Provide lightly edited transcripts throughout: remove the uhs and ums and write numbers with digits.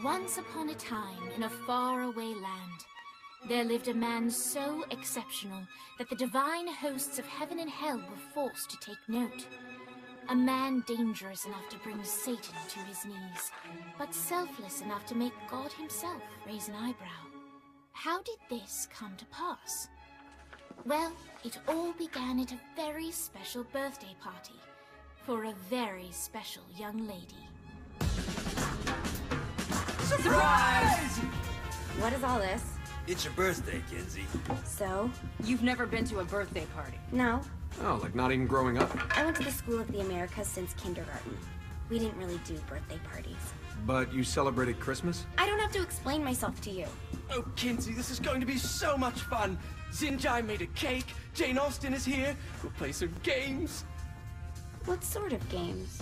Once upon a time, in a faraway land, there lived a man so exceptional that the divine hosts of heaven and hell were forced to take note. A man dangerous enough to bring Satan to his knees, but selfless enough to make God himself raise an eyebrow. How did this come to pass? Well, it all began at a very special birthday party for a very special young lady. Surprise! What is all this? It's your birthday, Kinsey. So? You've never been to a birthday party? No. Oh, like not even growing up? I went to the School of the Americas since kindergarten. We didn't really do birthday parties. But you celebrated Christmas? I don't have to explain myself to you. Oh, Kinsey, this is going to be so much fun. Xinjai made a cake, Jane Austen is here, we'll play some games. What sort of games?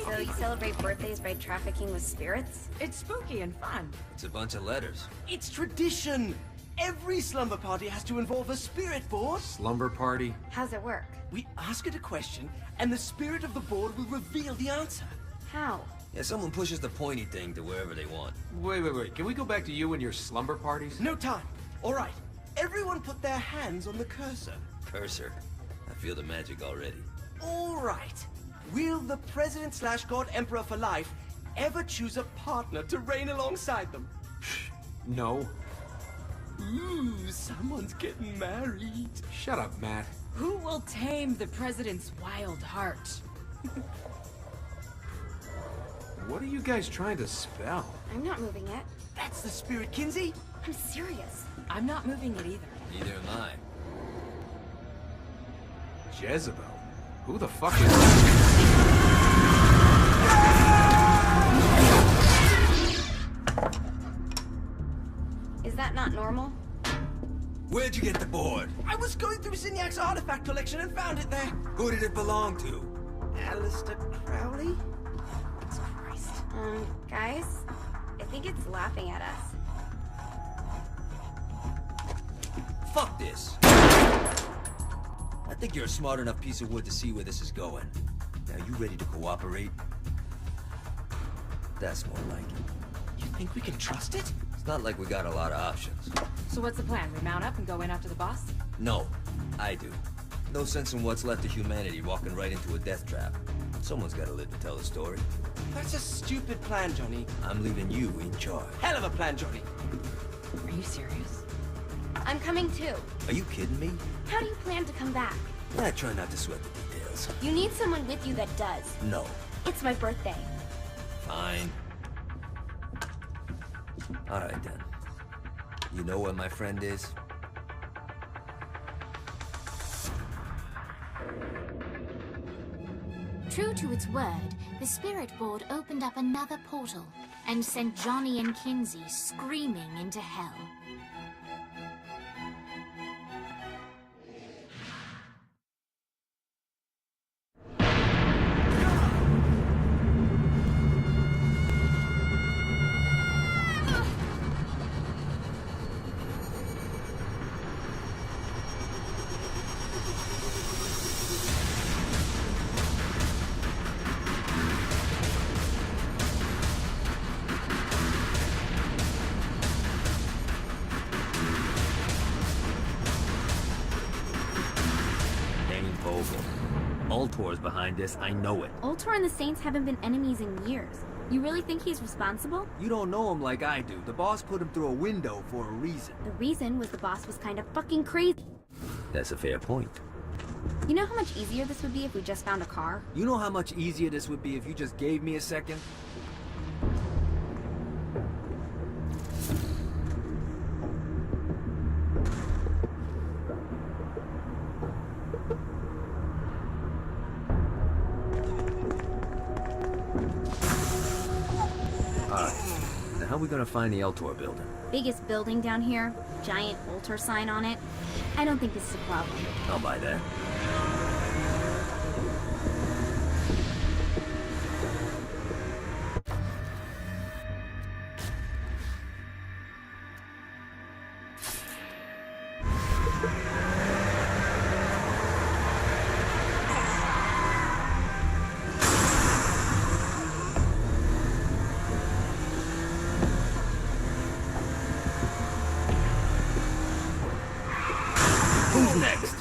So you celebrate birthdays by trafficking with spirits? It's spooky and fun. It's a bunch of letters. It's tradition. Every slumber party has to involve a spirit board. Slumber party? How's it work? We ask it a question, and the spirit of the board will reveal the answer. How? Yeah, someone pushes the pointy thing to wherever they want. Wait. Can we go back to you and your slumber parties? No time. All right. Everyone put their hands on the cursor. Cursor. I feel the magic already. All right. Will the President/God Emperor for life ever choose a partner to reign alongside them? No. Ooh, someone's getting married. Shut up, Matt. Who will tame the president's wild heart? What are you guys trying to spell? I'm not moving it. That's the spirit, Kinsey. I'm serious. I'm not moving it either. Neither am I. Jezebel? Who the fuck is... Is that not normal? Where'd you get the board? I was going through Zinniak's artifact collection and found it there. Who did it belong to? Aleister Crowley? Christ. Guys? I think it's laughing at us. Fuck this. I think you're a smart enough piece of wood to see where this is going. Now, you ready to cooperate? That's more like it. You think we can trust it? It's not like we got a lot of options. So what's the plan? We mount up and go in after the boss? No, I do. No sense in what's left of humanity walking right into a death trap. Someone's gotta live to tell the story. That's a stupid plan, Johnny. I'm leaving you in charge. Hell of a plan, Johnny. Are you serious? I'm coming too. Are you kidding me? How do you plan to come back? I try not to sweat the details. You need someone with you that does. No. It's my birthday. Fine. Alright then. You know where my friend is? True to its word, the spirit board opened up another portal and sent Johnny and Kinsey screaming into hell. Ultor's behind this, I know it. Ultor and the Saints haven't been enemies in years. You really think he's responsible? You don't know him like I do. The boss put him through a window for a reason. The reason was the boss was kind of fucking crazy. That's a fair point. You know how much easier this would be if we just found a car? You know how much easier this would be if you just gave me a second? How How are we gonna find the Eltor building? Biggest building down here, giant altar sign on it. I don't think this is a problem. I'll buy that. Who's next?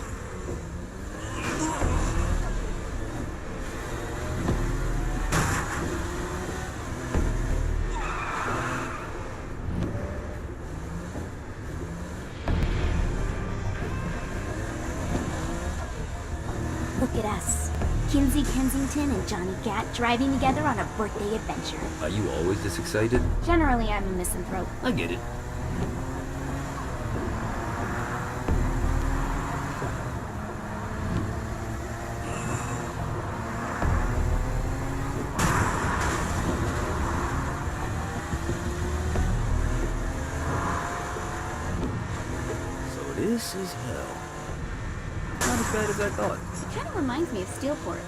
Look at us. Kinsey Kensington and Johnny Gat driving together on a birthday adventure. Are you always this excited? Generally, I'm a misanthrope. I get it. So this is hell. Not as bad as I thought. It kind of reminds me of Steelport.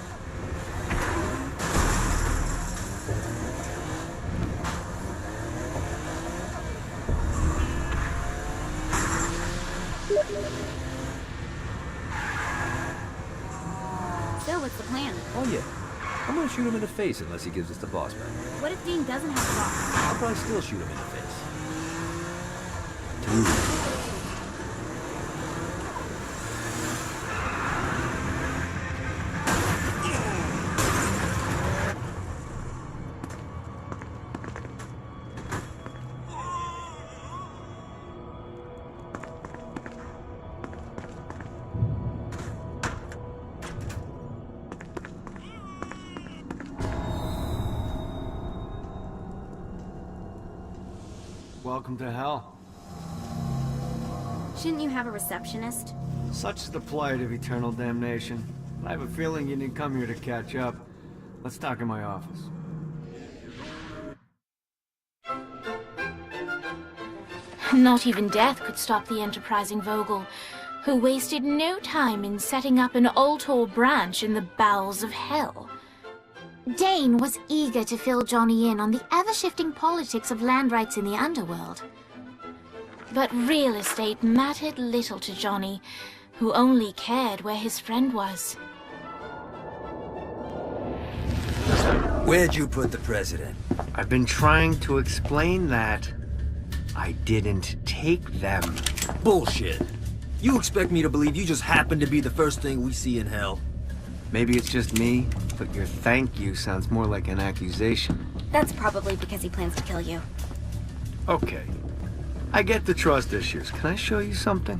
So, what's the plan? Oh yeah. I'm gonna shoot him in the face unless he gives us the boss back. What if Dean doesn't have a boss? I'll probably still shoot him in the face. Dude. Welcome to hell. Shouldn't you have a receptionist? Such is the plight of eternal damnation. I have a feeling you didn't come here to catch up. Let's talk in my office. Not even death could stop the enterprising Vogel, who wasted no time in setting up an Ultor branch in the bowels of hell. Dane was eager to fill Johnny in on the ever-shifting politics of land rights in the underworld. But real estate mattered little to Johnny, who only cared where his friend was. Where'd you put the president? I've been trying to explain that. I didn't take them. Bullshit. You expect me to believe you just happened to be the first thing we see in hell? Maybe it's just me, but your thank you sounds more like an accusation. That's probably because he plans to kill you. Okay. I get the trust issues. Can I show you something?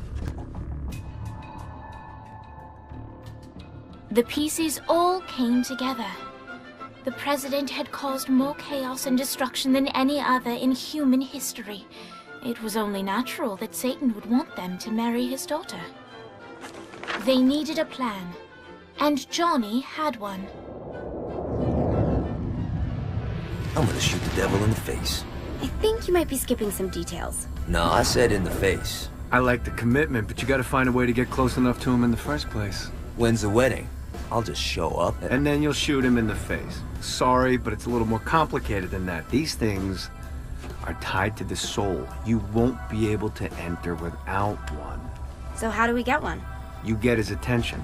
The pieces all came together. The president had caused more chaos and destruction than any other in human history. It was only natural that Satan would want them to marry his daughter. They needed a plan, and Johnny had one. I'm gonna shoot the devil in the face. I think you might be skipping some details. No, I said in the face. I like the commitment, but you gotta find a way to get close enough to him in the first place. When's the wedding? I'll just show up And then you'll shoot him in the face. Sorry, but it's a little more complicated than that. These things are tied to the soul. You won't be able to enter without one. So how do we get one? You get his attention.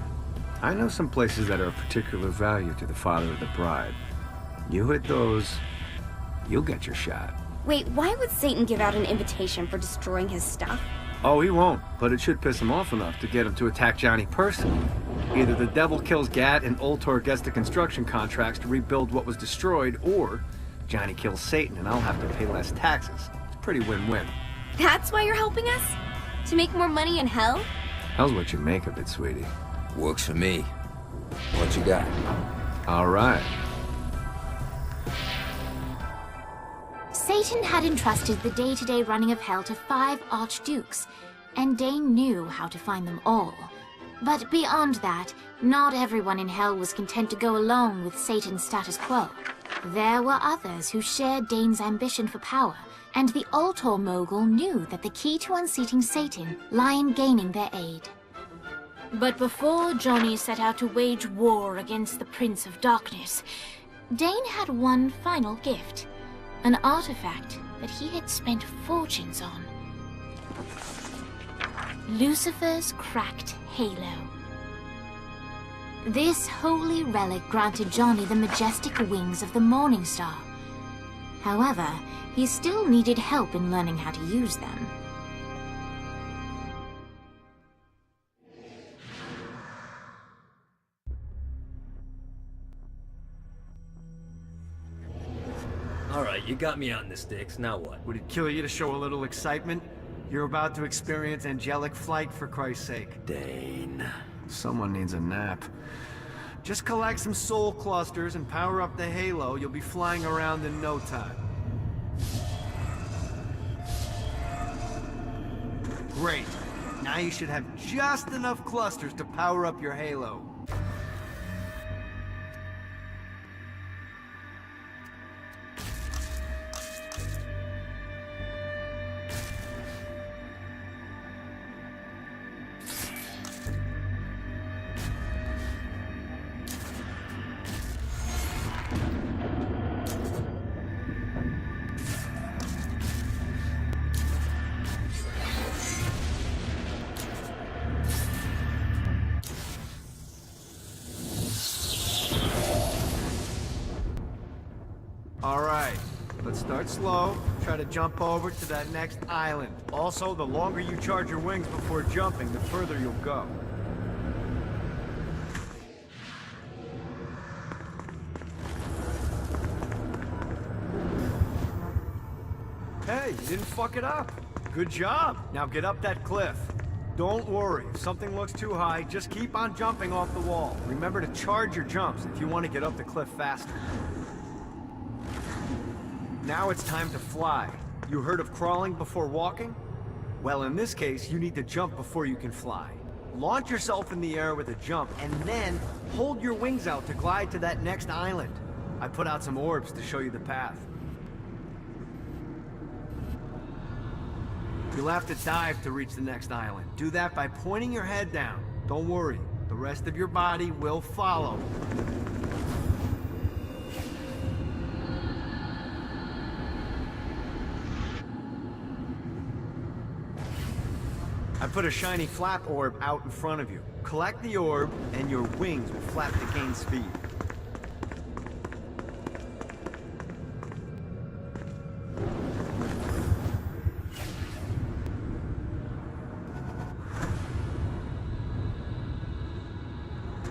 I know some places that are of particular value to the father of the bride. You hit those, you'll get your shot. Wait, why would Satan give out an invitation for destroying his stuff? Oh, he won't, but it should piss him off enough to get him to attack Johnny personally. Either the devil kills Gat and Ultor gets the construction contracts to rebuild what was destroyed, or Johnny kills Satan and I'll have to pay less taxes. It's pretty win-win. That's why you're helping us? To make more money in hell? How's what you make of it, sweetie? Works for me. What you got? All right. Satan had entrusted the day-to-day running of hell to 5 archdukes, and Dane knew how to find them all. But beyond that, not everyone in hell was content to go along with Satan's status quo. There were others who shared Dane's ambition for power, and the Ultor mogul knew that the key to unseating Satan lay in gaining their aid. But before Johnny set out to wage war against the Prince of Darkness, Dane had one final gift, an artifact that he had spent fortunes on. Lucifer's cracked halo. This holy relic granted Johnny the majestic wings of the Morning Star. However, he still needed help in learning how to use them. Alright, you got me on the sticks, now what? Would it kill you to show a little excitement? You're about to experience angelic flight, for Christ's sake. Dane. Someone needs a nap. Just collect some soul clusters and power up the halo. You'll be flying around in no time. Great. Now you should have just enough clusters to power up your halo. Alright, let's start slow. Try to jump over to that next island. Also, the longer you charge your wings before jumping, the further you'll go. Hey, you didn't fuck it up. Good job. Now get up that cliff. Don't worry, if something looks too high, just keep on jumping off the wall. Remember to charge your jumps if you want to get up the cliff faster. Now it's time to fly. You heard of crawling before walking? Well, in this case, you need to jump before you can fly. Launch yourself in the air with a jump, and then hold your wings out to glide to that next island. I put out some orbs to show you the path. You'll have to dive to reach the next island. Do that by pointing your head down. Don't worry, the rest of your body will follow. I put a shiny flap orb out in front of you. Collect the orb, and your wings will flap to gain speed.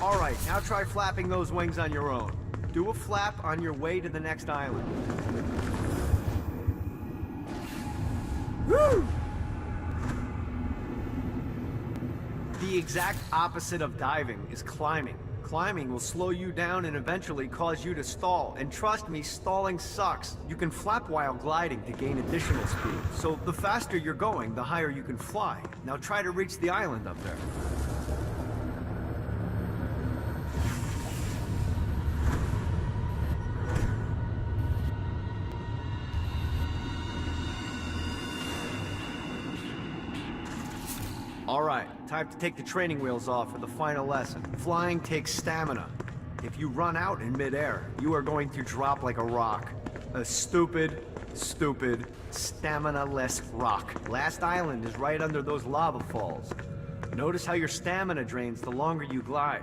Alright, now try flapping those wings on your own. Do a flap on your way to the next island. Woo! The exact opposite of diving is climbing. Climbing will slow you down and eventually cause you to stall. And trust me, stalling sucks. You can flap while gliding to gain additional speed. So the faster you're going, the higher you can fly. Now try to reach the island up there. Alright, time to take the training wheels off for the final lesson. Flying takes stamina. If you run out in midair, you are going to drop like a rock. A stupid, stamina-less rock. Last island is right under those lava falls. Notice how your stamina drains the longer you glide.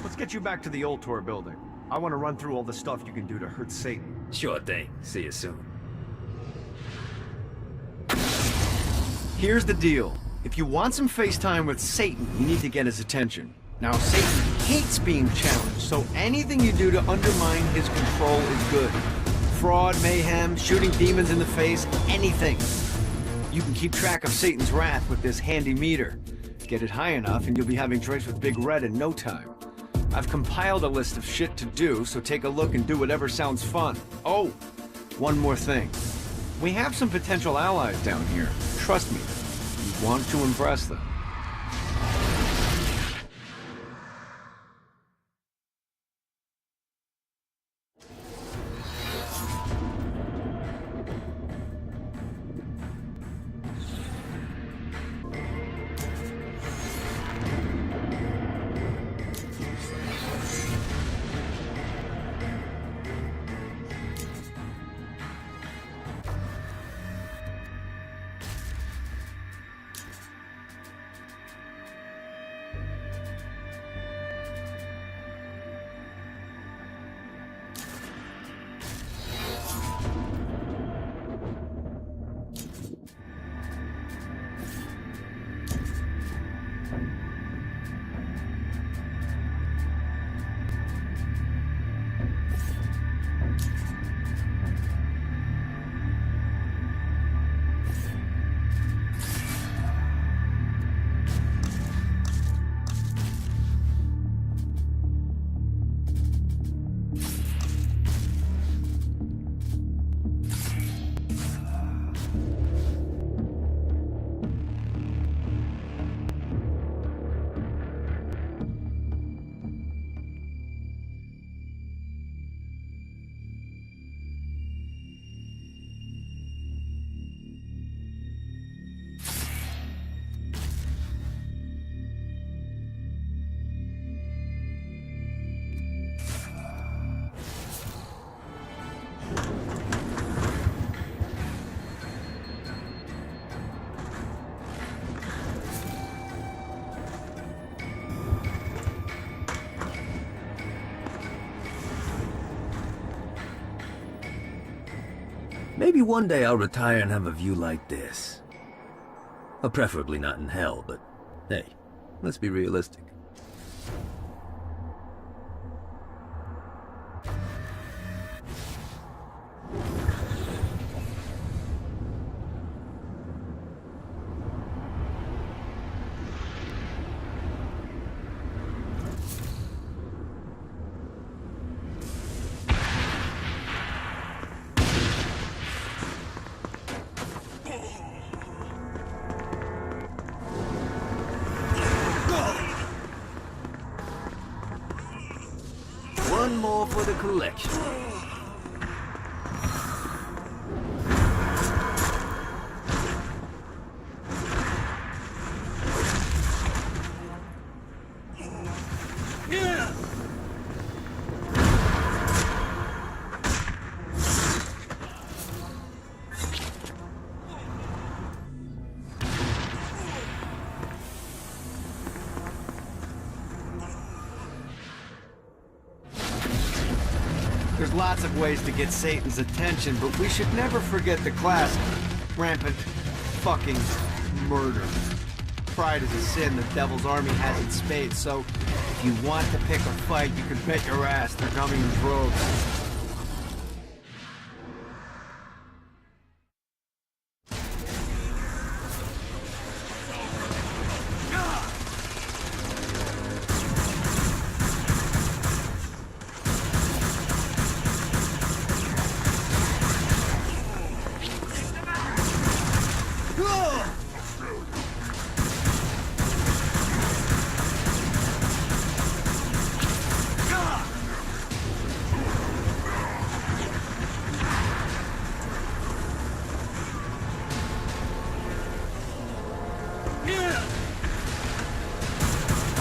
Let's get you back to the Ultor building. I want to run through all the stuff you can do to hurt Satan. Sure thing. See you soon. Here's the deal. If you want some FaceTime with Satan, you need to get his attention. Now, Satan hates being challenged, so anything you do to undermine his control is good. Fraud, mayhem, shooting demons in the face, anything. You can keep track of Satan's wrath with this handy meter. Get it high enough and you'll be having drinks with Big Red in no time. I've compiled a list of shit to do, so take a look and do whatever sounds fun. Oh, one more thing. We have some potential allies down here. Trust me, you want to impress them. Maybe one day I'll retire and have a view like this. Well, preferably not in hell, but hey, let's be realistic. One more for the collection. There's lots of ways to get Satan's attention, but we should never forget the classic rampant fucking murder. Pride is a sin the Devil's Army has in spades, so if you want to pick a fight, you can bet your ass they're coming in droves.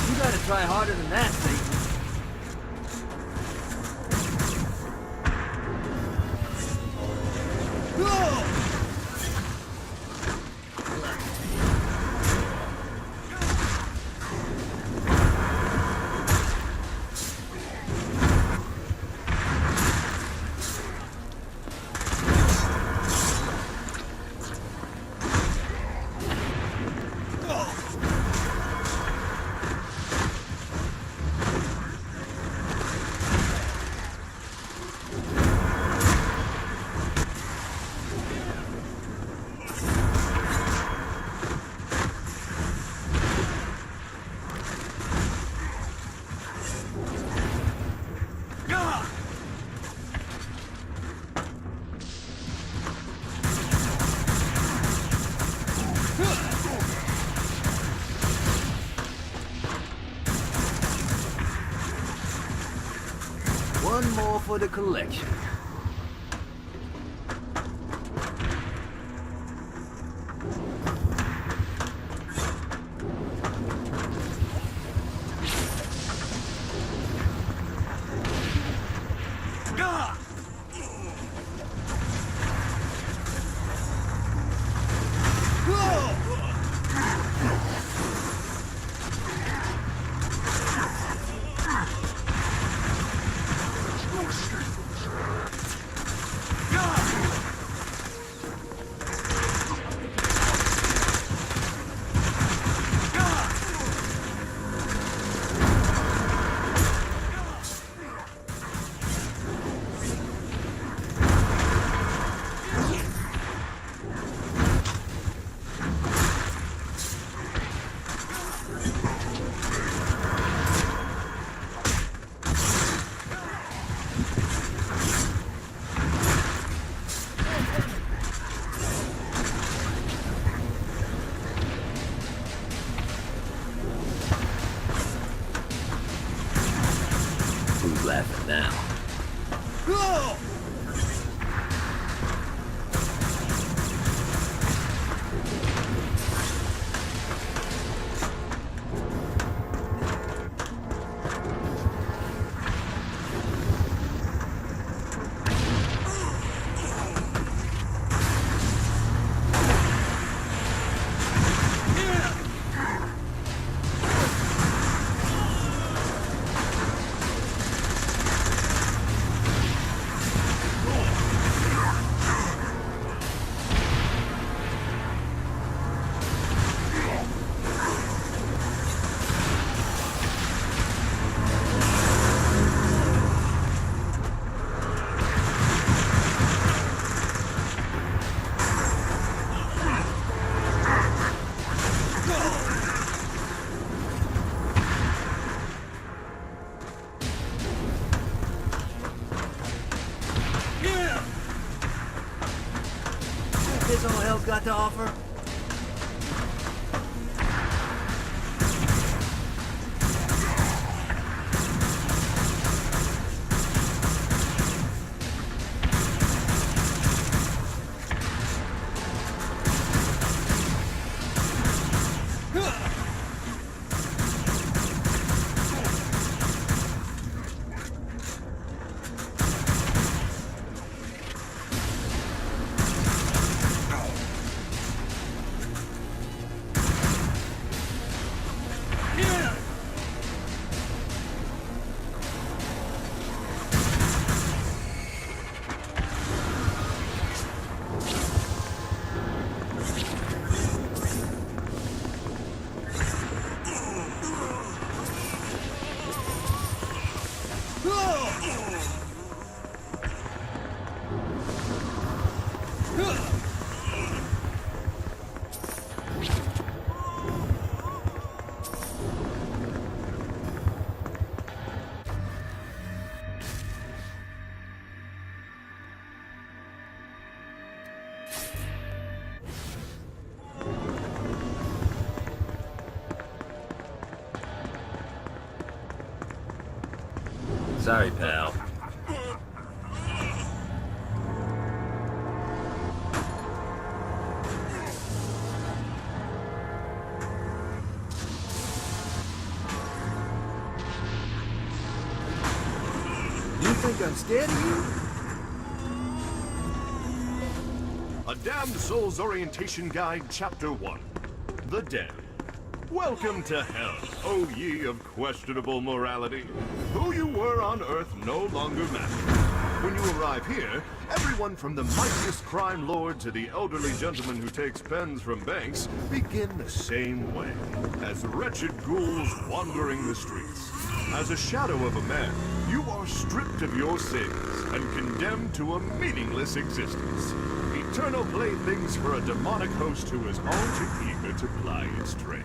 You gotta try harder than that, Satan. One more for the collection. Who's laughing now? This all hell's got to offer? Sorry, pal. You think I'm scared of you? A Damned Souls Orientation Guide, Chapter 1. The Dead. Welcome to hell, O ye of questionable morality. Who you were on Earth no longer matters. When you arrive here, everyone from the mightiest crime lord to the elderly gentleman who takes pens from banks begin the same way, as wretched ghouls wandering the streets. As a shadow of a man, you are stripped of your sins and condemned to a meaningless existence. Eternal playthings for a demonic host who is all too eager to ply its trade.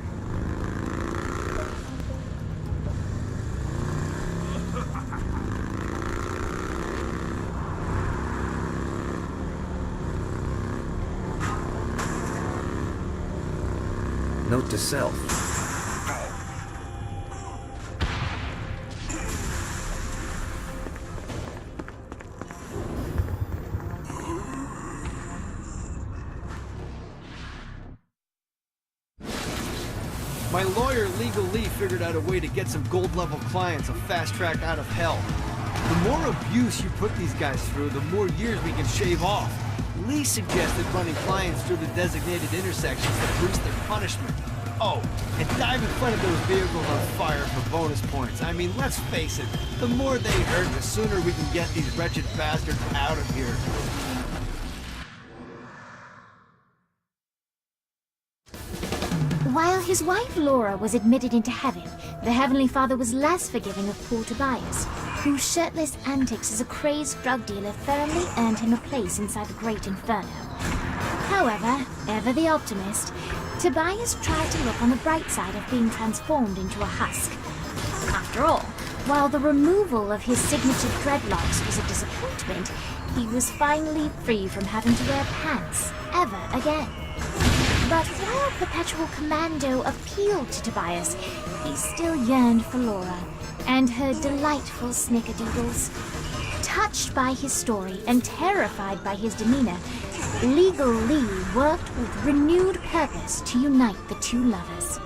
Note to self. My lawyer, Legal Lee, figured out a way to get some gold-level clients a fast track out of hell. The more abuse you put these guys through, the more years we can shave off. Lee suggested running clients through the designated intersections to boost their punishment. Oh, and dive in front of those vehicles on fire for bonus points. I mean, let's face it, the more they hurt, the sooner we can get these wretched bastards out of here. While his wife Laura was admitted into heaven, the Heavenly Father was less forgiving of poor Tobias, whose shirtless antics as a crazed drug dealer firmly earned him a place inside the Great Inferno. However, ever the optimist, Tobias tried to look on the bright side of being transformed into a husk. After all, while the removal of his signature dreadlocks was a disappointment, he was finally free from having to wear pants ever again. But while Perpetual Commando appealed to Tobias, he still yearned for Laura and her delightful snickerdoodles. Touched by his story and terrified by his demeanor, Legal Lee worked with renewed purpose to unite the two lovers.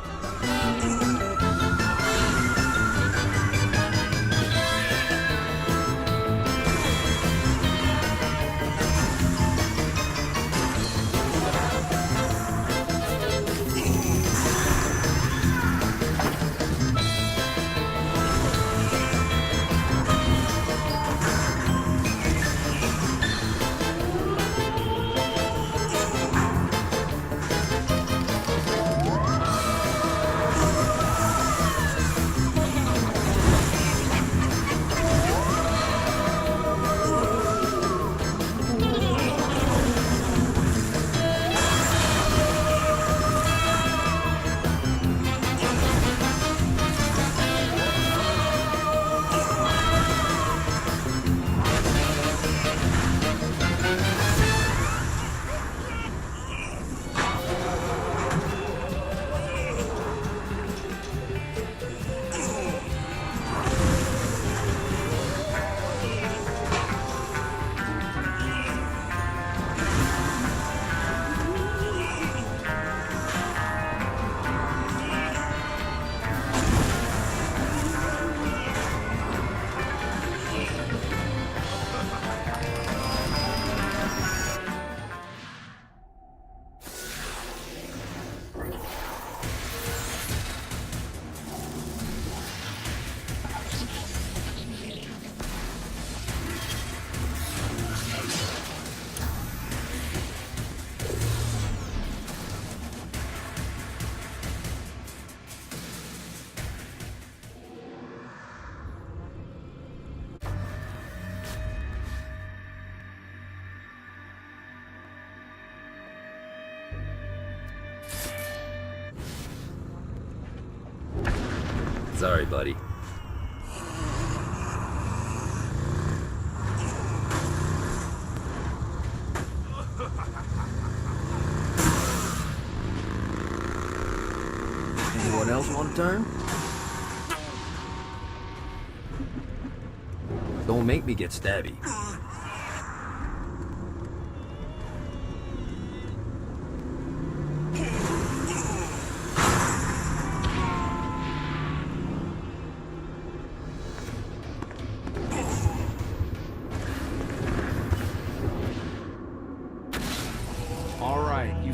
Sorry, buddy. Anyone else want a turn? Don't make me get stabby.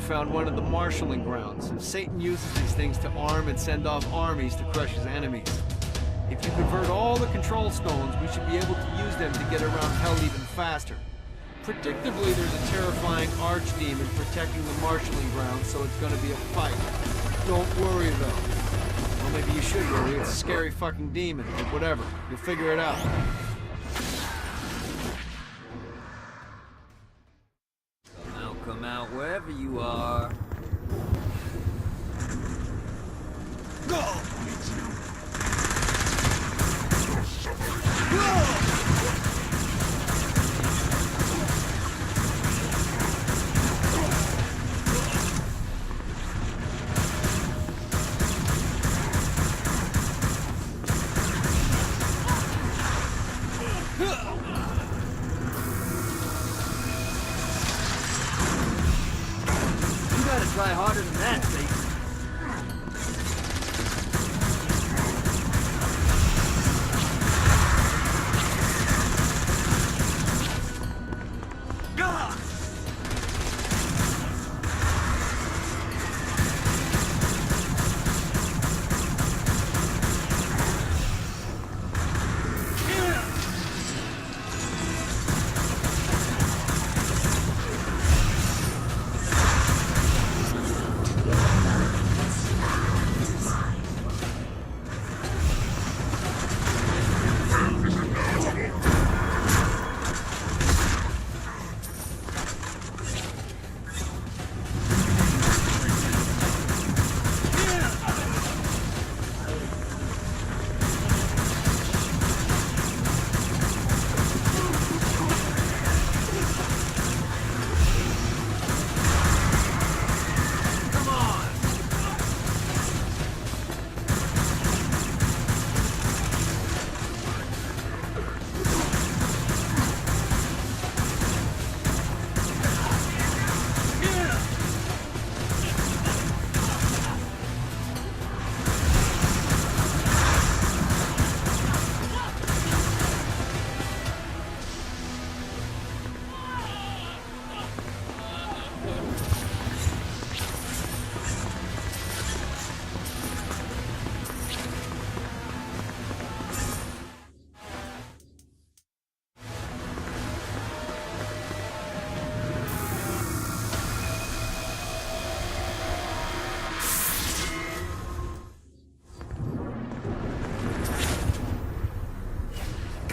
Found one of the marshalling grounds. Satan uses these things to arm and send off armies to crush his enemies. If you convert all the control stones, we should be able to use them to get around hell even faster. Predictably, there's a terrifying archdemon protecting the marshalling grounds, so it's gonna be a fight. Don't worry, though. Well, maybe you should worry. It's a scary fucking demon, but whatever. You'll figure it out. Come out wherever you are. Go! Try harder than that, Satan.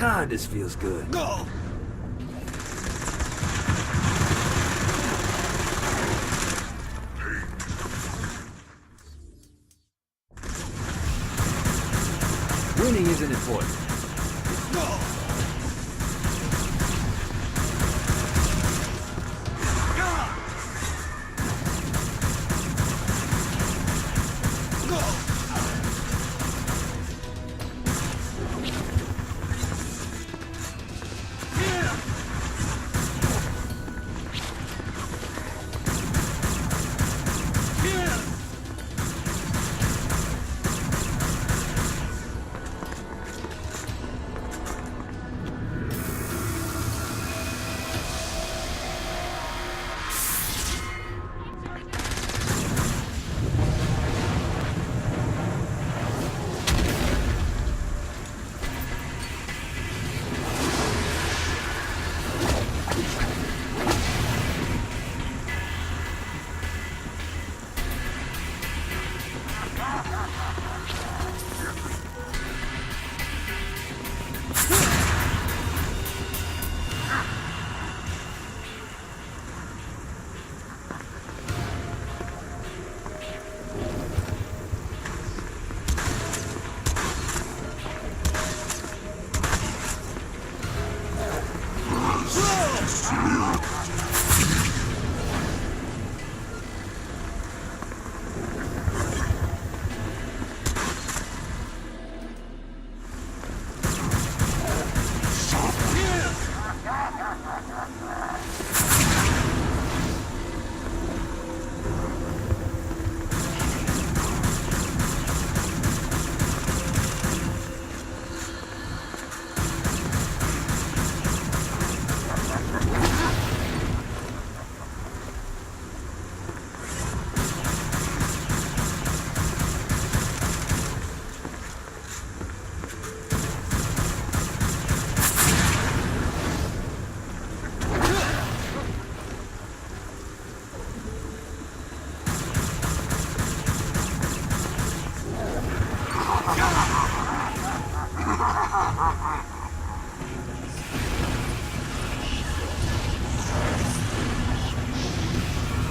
God, this feels good. Go! Winning isn't important. Go!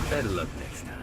Better luck next time.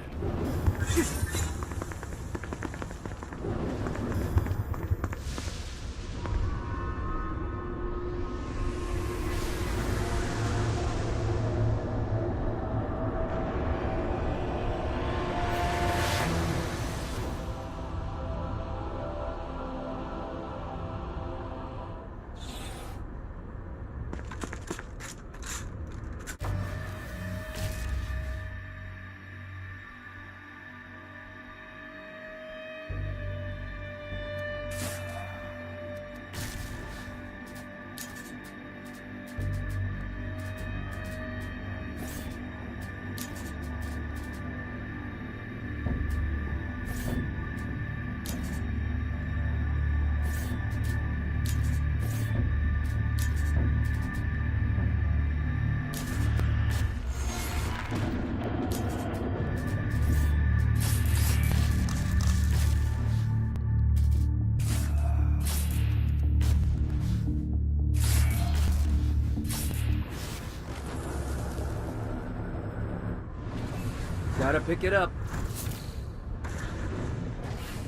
Gotta pick it up.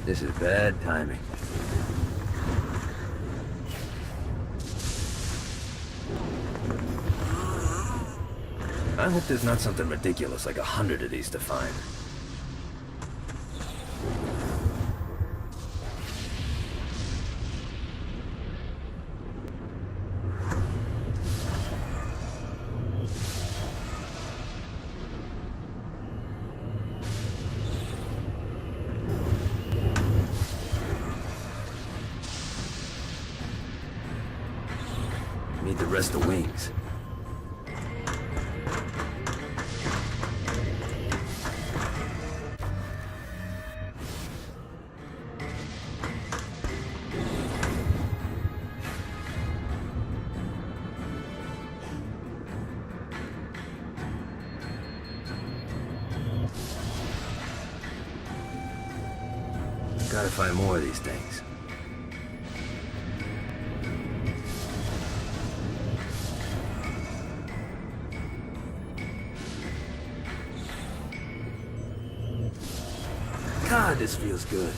This is bad timing. I hope there's not something ridiculous like 100 of these to find. Need the rest of wings. Gotta find more of these things. This feels good.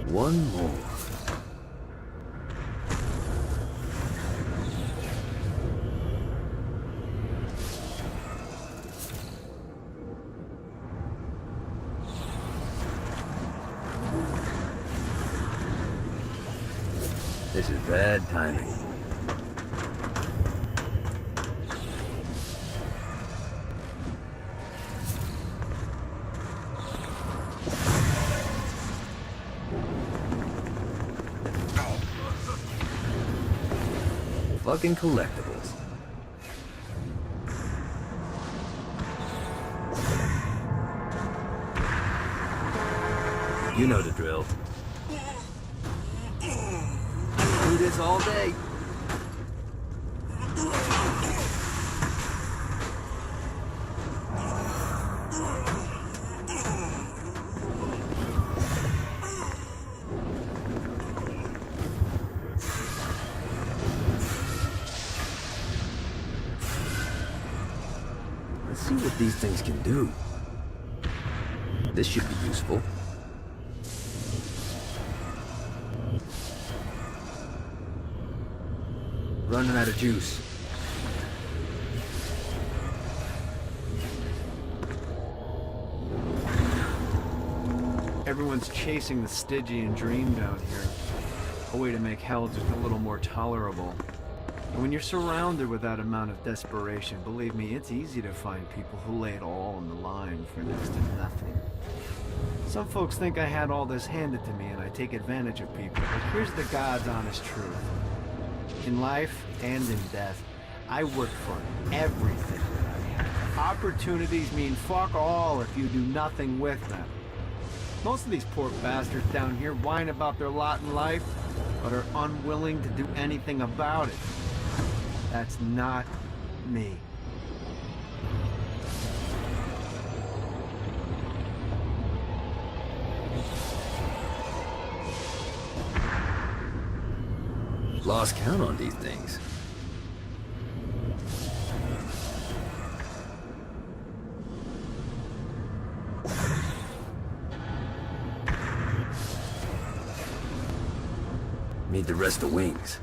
One more. This is bad timing. Fucking collectibles. You know the drill. Do this all day. Let's see what these things can do. This should be useful. Running out of juice. Everyone's chasing the Stygian dream down here. A way to make hell just a little more tolerable. And when you're surrounded with that amount of desperation, believe me, it's easy to find people who lay it all on the line for next to nothing. Some folks think I had all this handed to me and I take advantage of people, but here's the God's honest truth. In life and in death, I work for everything that I have. Opportunities mean fuck all if you do nothing with them. Most of these poor bastards down here whine about their lot in life, but are unwilling to do anything about it. That's not me. Lost count on these things. Need the rest of wings.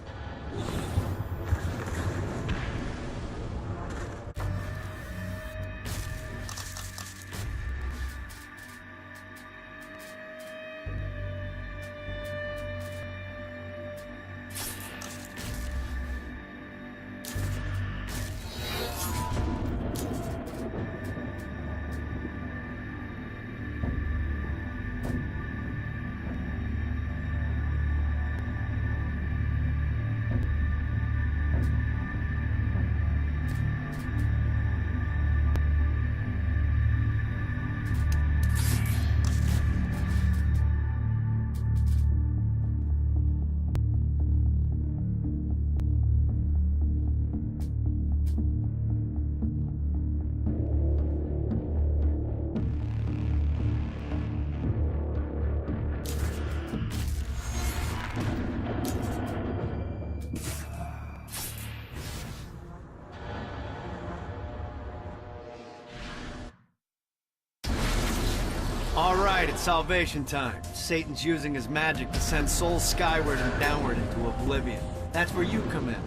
Alright, it's salvation time. Satan's using his magic to send souls skyward and downward into oblivion. That's where you come in.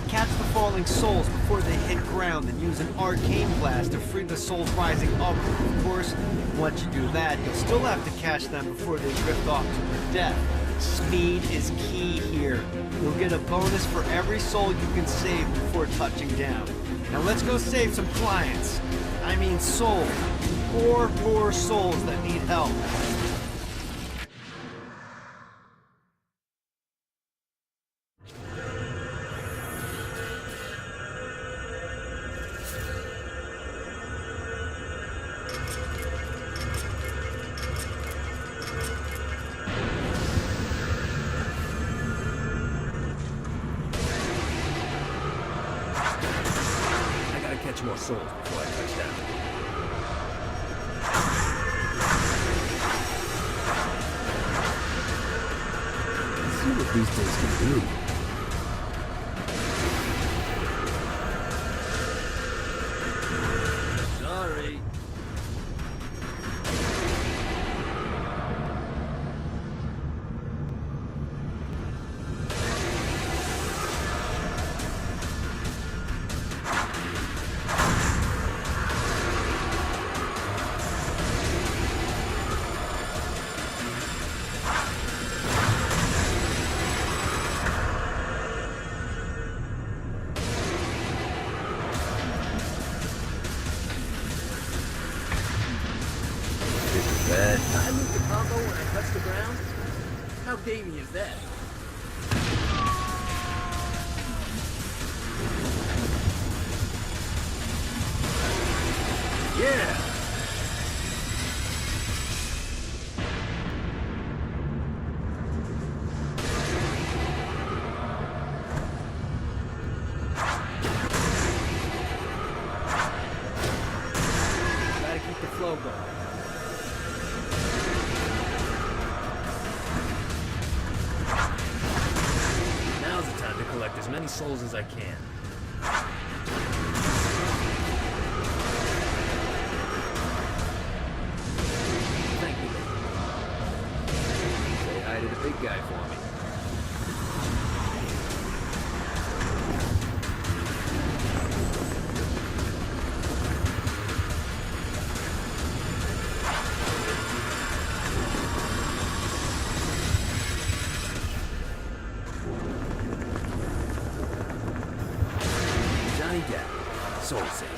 Catch the falling souls before they hit ground and use an arcane blast to free the souls rising upward. Of course, once you do that, you'll still have to catch them before they drift off to their death. Speed is key here. You'll get a bonus for every soul you can save before touching down. Now let's go save some clients. I mean souls. Poor souls that need help. more souls before I touch down. Let's see what these things can do. Sorry. Did I move the combo when I touched the ground? How gamey is that? Yeah! Gotta keep the flow going. Now's the time to collect as many souls as I can. Thank you. Say hi to the big guy for me. Johnny Depp, Soul Saver.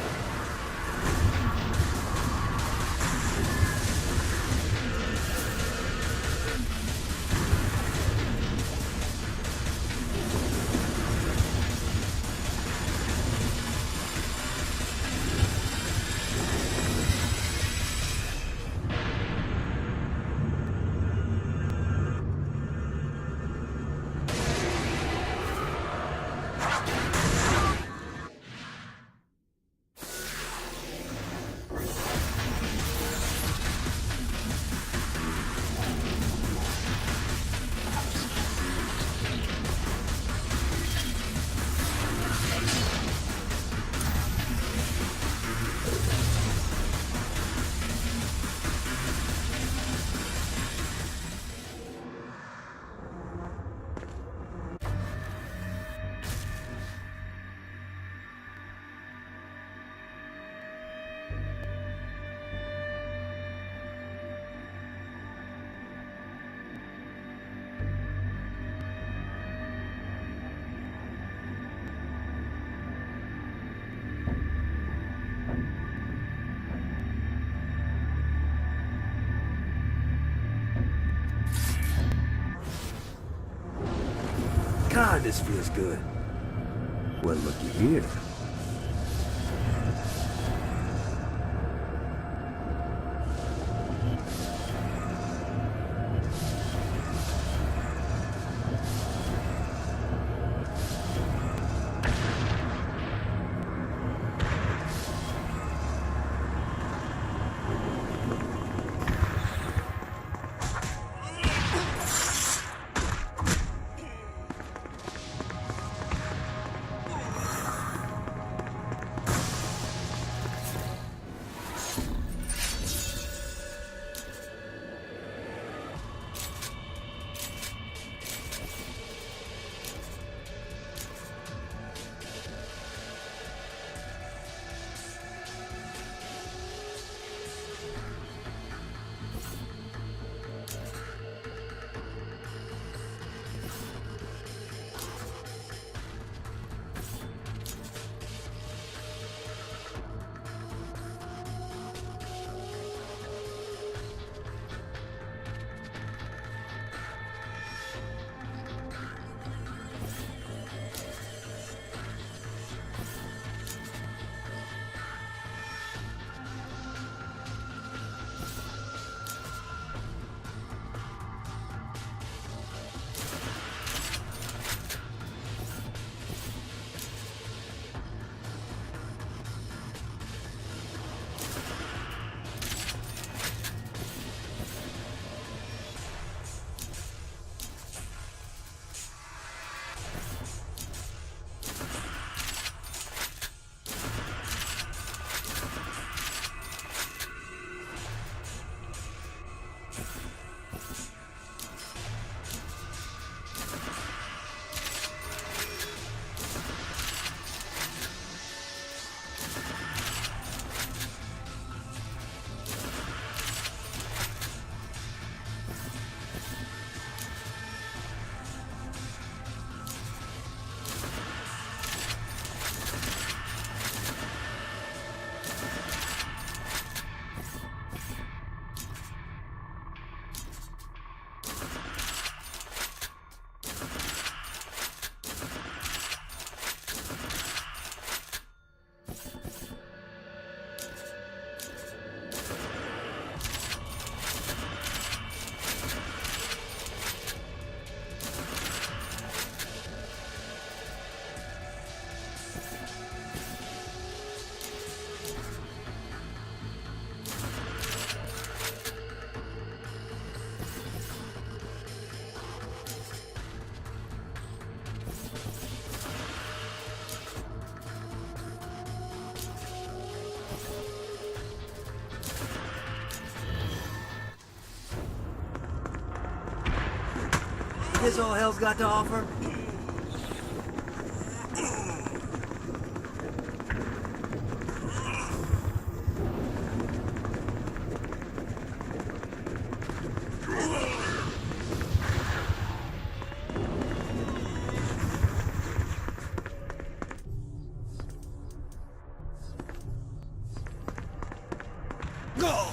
God, this feels good. Well, looky here. This all hell's got to offer? Go!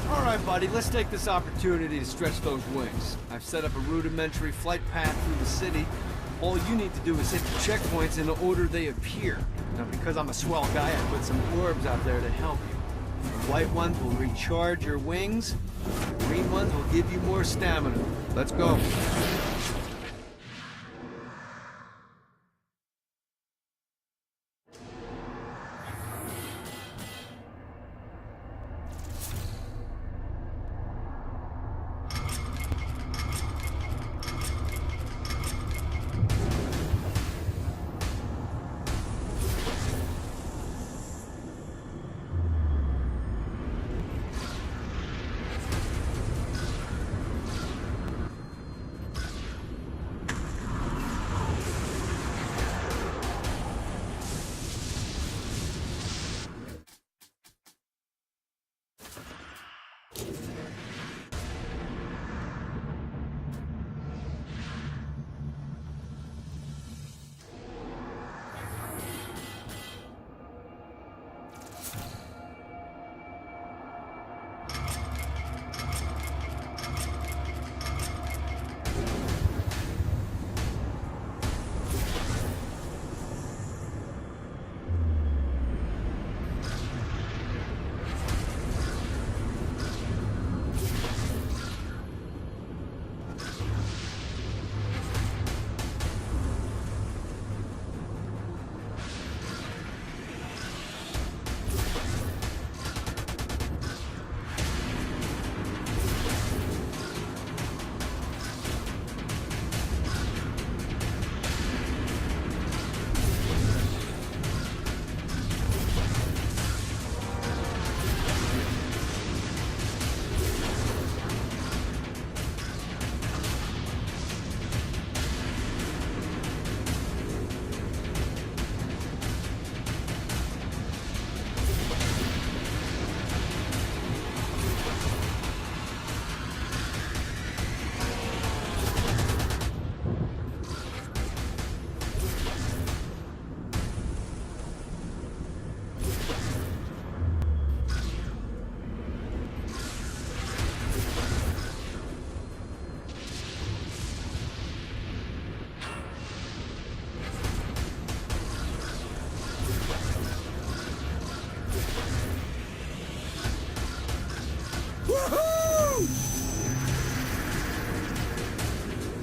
Alright, buddy, let's take this opportunity to stretch those wings. I've set up a rudimentary flight path through the city. All you need to do is hit the checkpoints in the order they appear. Now, because I'm a swell guy, I put some orbs out there to help you. The white ones will recharge your wings. The green ones will give you more stamina. Let's go.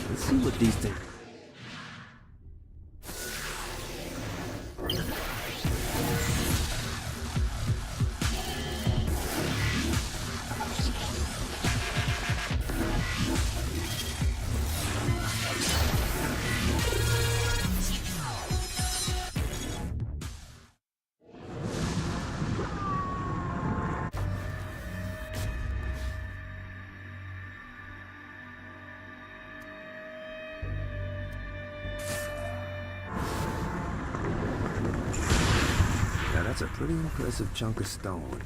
Let's see what these things... That's a pretty impressive chunk of stone.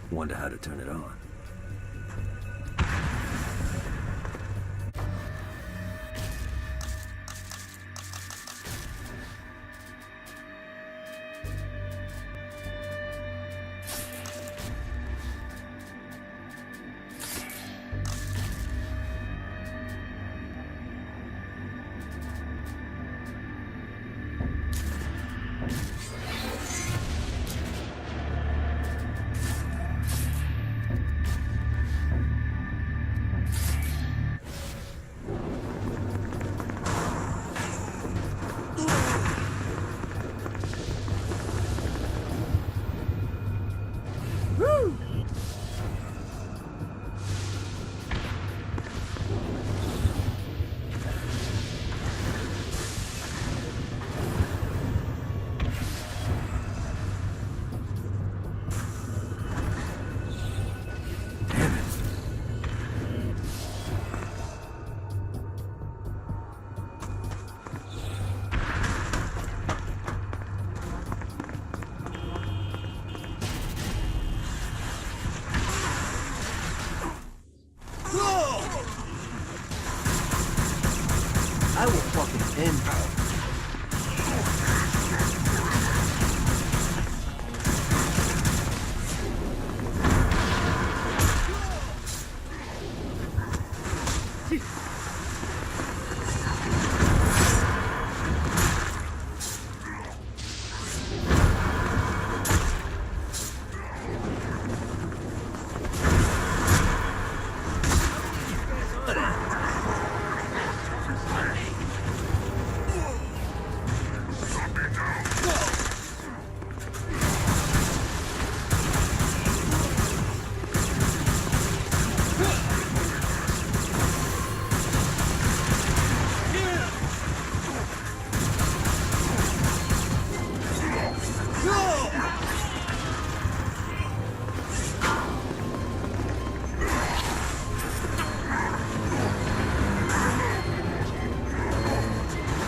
Wonder how to turn it on.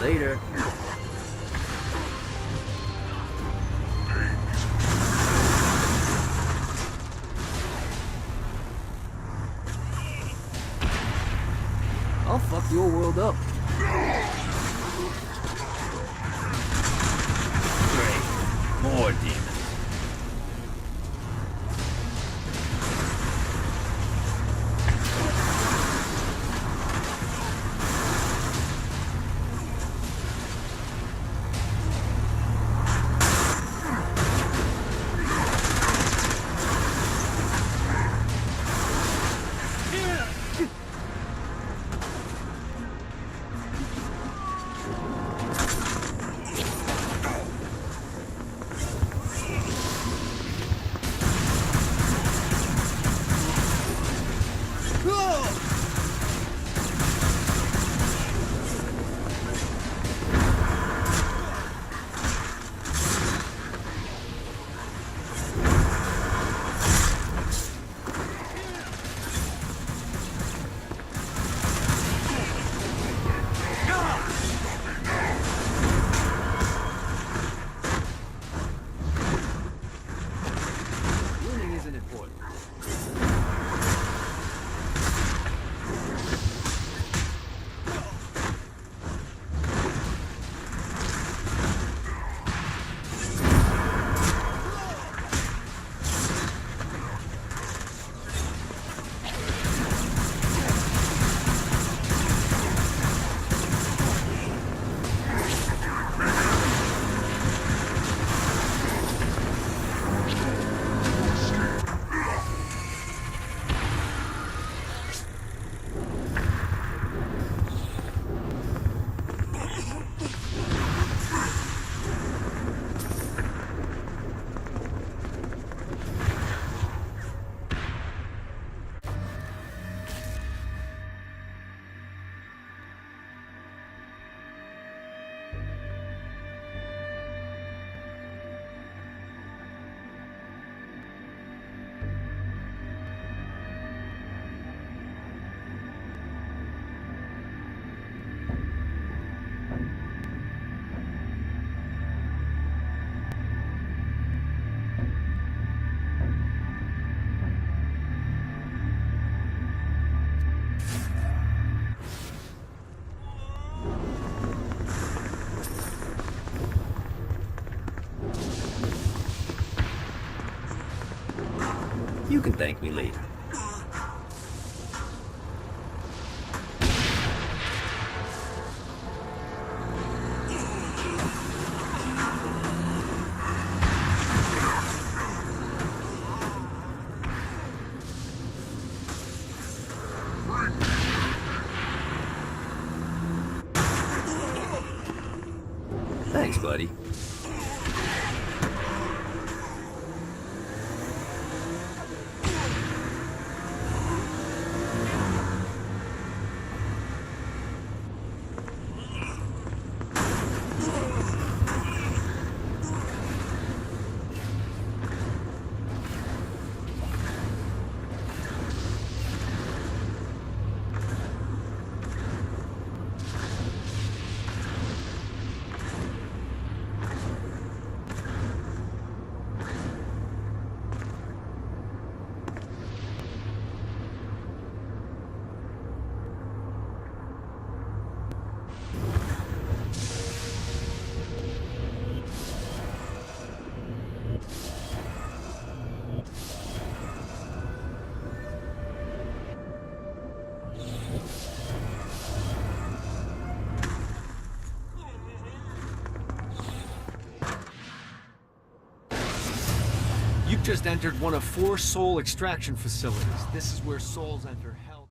Later. I'll fuck your world up. Great. More demons. You can thank me later. Thanks, buddy. just entered one of 4 soul extraction facilities. This is where souls enter hell.